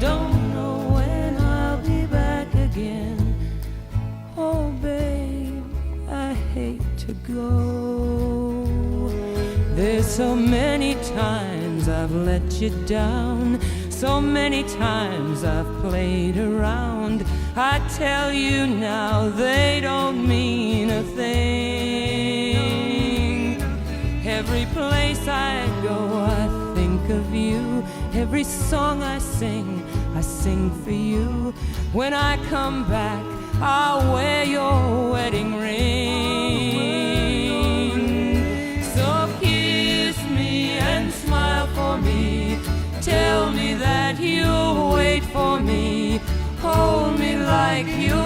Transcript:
don't know when I'll be back again. Oh, babe, I hate to go. There's so many times I've let you down, so many times I've played around. I tell you now, they don't mean a thing. Every place I go, I think of you. Every song I sing for you. When I come back, I'll wear your wedding ring. So kiss me and smile for me. Tell me that you'll wait for me. Hold me like you